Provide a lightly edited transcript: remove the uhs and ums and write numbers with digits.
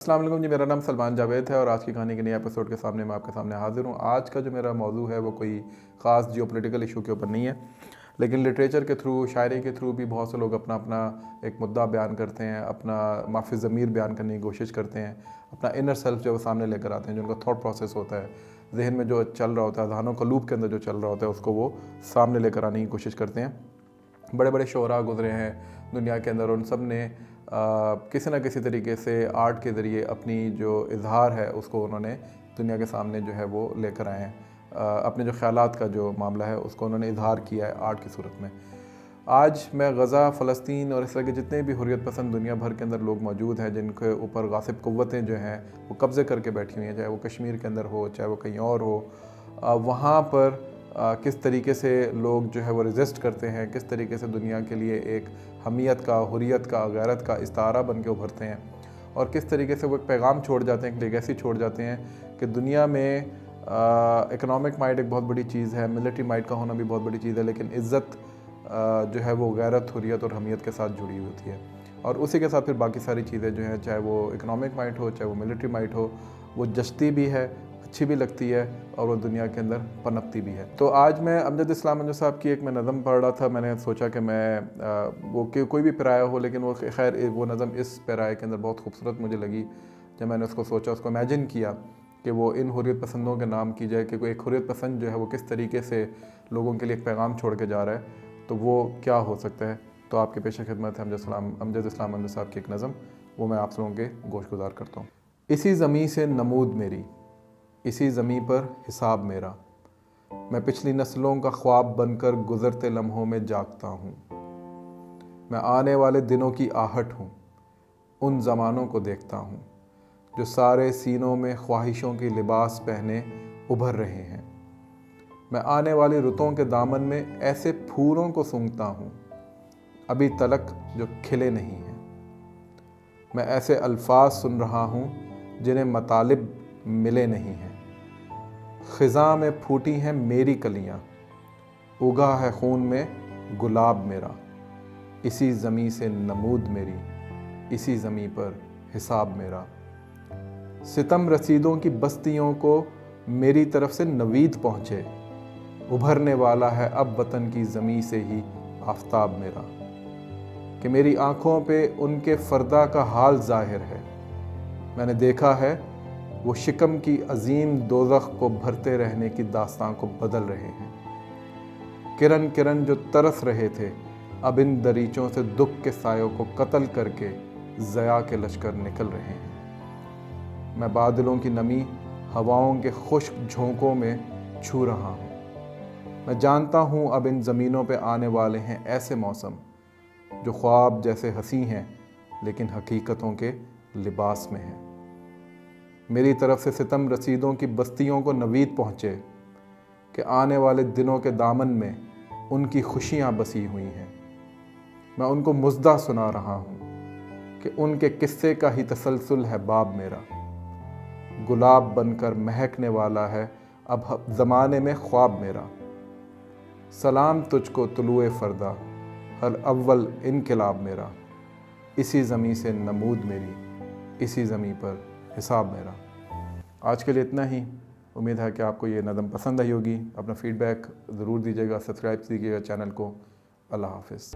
السلام علیکم جی، میرا نام سلمان جاوید ہے اور آج کی کہانی کے نئے ایپیسوڈ کے سامنے میں آپ کے سامنے حاضر ہوں۔ آج کا جو میرا موضوع ہے وہ کوئی خاص جیو پولیٹیکل ایشو کے اوپر نہیں ہے، لیکن لٹریچر کے تھرو، شاعری کے تھرو بھی بہت سے لوگ اپنا ایک مدعا بیان کرتے ہیں، اپنا معافی ضمیر بیان کرنے کی کوشش کرتے ہیں، اپنا انر سیلف جو وہ سامنے لے کر آتے ہیں، جو ان کا تھاٹ پروسیس ہوتا ہے، ذہن میں جو چل رہا ہوتا ہے، اذہان و قلوب کے اندر جو چل رہا ہوتا ہے، اس کو وہ سامنے لے کر آنے کی کوشش کرتے ہیں۔ بڑے بڑے شعراء گزرے ہیں دنیا کے اندر، ان سب نے کسی نہ کسی طریقے سے آرٹ کے ذریعے اپنی جو اظہار ہے اس کو انہوں نے دنیا کے سامنے جو ہے وہ لے کر آئے ہیں۔ اپنے جو خیالات کا جو معاملہ ہے اس کو انہوں نے اظہار کیا ہے آرٹ کی صورت میں۔ آج میں غزہ، فلسطین اور اس طرح کے جتنے بھی حریت پسند دنیا بھر کے اندر لوگ موجود ہیں، جن کے اوپر غاصب قوتیں جو ہیں وہ قبضے کر کے بیٹھی ہوئی ہیں، چاہے وہ کشمیر کے اندر ہو، چاہے وہ کہیں اور ہو، وہاں پر کس طریقے سے لوگ جو ہے وہ ریزسٹ کرتے ہیں، کس طریقے سے دنیا کے لیے ایک حمیت کا، حریت کا، غیرت کا استعارہ بن کے ابھرتے ہیں، اور کس طریقے سے وہ ایک پیغام چھوڑ جاتے ہیں، ایک لیگیسی چھوڑ جاتے ہیں کہ دنیا میں اکنامک مائٹ ایک بہت بڑی چیز ہے، ملٹری مائٹ کا ہونا بھی بہت بڑی چیز ہے، لیکن عزت جو ہے وہ غیرت، حریت اور حمیت کے ساتھ جڑی ہوتی ہے، اور اسی کے ساتھ پھر باقی ساری چیزیں جو ہیں، چاہے وہ اکنامک مائٹ ہو، چاہے وہ ملٹری مائٹ ہو، وہ جچتی بھی ہے، اچھی بھی لگتی ہے، اور وہ دنیا کے اندر پنپتی بھی ہے۔ تو آج میں امجد اسلام انجو صاحب کی ایک میں نظم پڑھ رہا تھا، میں نے سوچا کہ میں وہ کوئی بھی پیرایا ہو، لیکن وہ خیر وہ نظم اس پیرائے کے اندر بہت خوبصورت مجھے لگی۔ جب میں نے اس کو سوچا، اس کو امیجن کیا کہ وہ ان حریت پسندوں کے نام کی جائے، کہ کوئی ایک حریت پسند جو ہے وہ کس طریقے سے لوگوں کے لیے ایک پیغام چھوڑ کے جا رہا ہے، تو وہ کیا ہو سکتا ہے۔ تو آپ کے پیش خدمت ہے امجد اسلام انجو صاحب کی ایک نظم، وہ میں آپ لوگوں کے گوش گزار کرتا ہوں۔ اسی زمیں سے نمود میری، اسی زمیں پر حساب میرا، میں پچھلی نسلوں کا خواب بن کر گزرتے لمحوں میں جاگتا ہوں، میں آنے والے دنوں کی آہٹ ہوں، ان زمانوں کو دیکھتا ہوں جو سارے سینوں میں خواہشوں کی لباس پہنے ابھر رہے ہیں، میں آنے والی رتوں کے دامن میں ایسے پھولوں کو سونگھتا ہوں ابھی تلک جو کھلے نہیں ہیں، میں ایسے الفاظ سن رہا ہوں جنہیں مطالب ملے نہیں ہیں، خزاں میں پھوٹی ہیں میری کلیاں، اگا ہے خون میں گلاب میرا، اسی زمیں سے نمود میری، اسی زمیں پر حساب میرا، ستم رسیدوں کی بستیوں کو میری طرف سے نوید پہنچے، ابھرنے والا ہے اب وطن کی زمیں سے ہی آفتاب میرا، کہ میری آنکھوں پہ ان کے فردا کا حال ظاہر ہے، میں نے دیکھا ہے وہ شکم کی عظیم دوزخ کو بھرتے رہنے کی داستان کو بدل رہے ہیں، کرن کرن جو ترس رہے تھے اب ان دریچوں سے دکھ کے سایوں کو قتل کر کے ضیاء کے لشکر نکل رہے ہیں، میں بادلوں کی نمی ہواؤں کے خشک جھونکوں میں چھو رہا ہوں، میں جانتا ہوں اب ان زمینوں پہ آنے والے ہیں ایسے موسم جو خواب جیسے حسین ہیں لیکن حقیقتوں کے لباس میں ہیں، میری طرف سے ستم رسیدوں کی بستیوں کو نوید پہنچے کہ آنے والے دنوں کے دامن میں ان کی خوشیاں بسی ہوئی ہیں، میں ان کو مژدہ سنا رہا ہوں کہ ان کے قصے کا ہی تسلسل ہے باب میرا، گلاب بن کر مہکنے والا ہے اب زمانے میں خواب میرا، سلام تجھ کو طلوع فردا ہر اول انقلاب میرا، اسی زمیں سے نمود میری، اسی زمیں پر حساب میرا۔ آج کے لیے اتنا ہی، امید ہے کہ آپ کو یہ نظم پسند آئی ہوگی۔ اپنا فیڈ بیک ضرور دیجیے گا، سبسکرائب کیجیے گا چینل کو۔ اللہ حافظ۔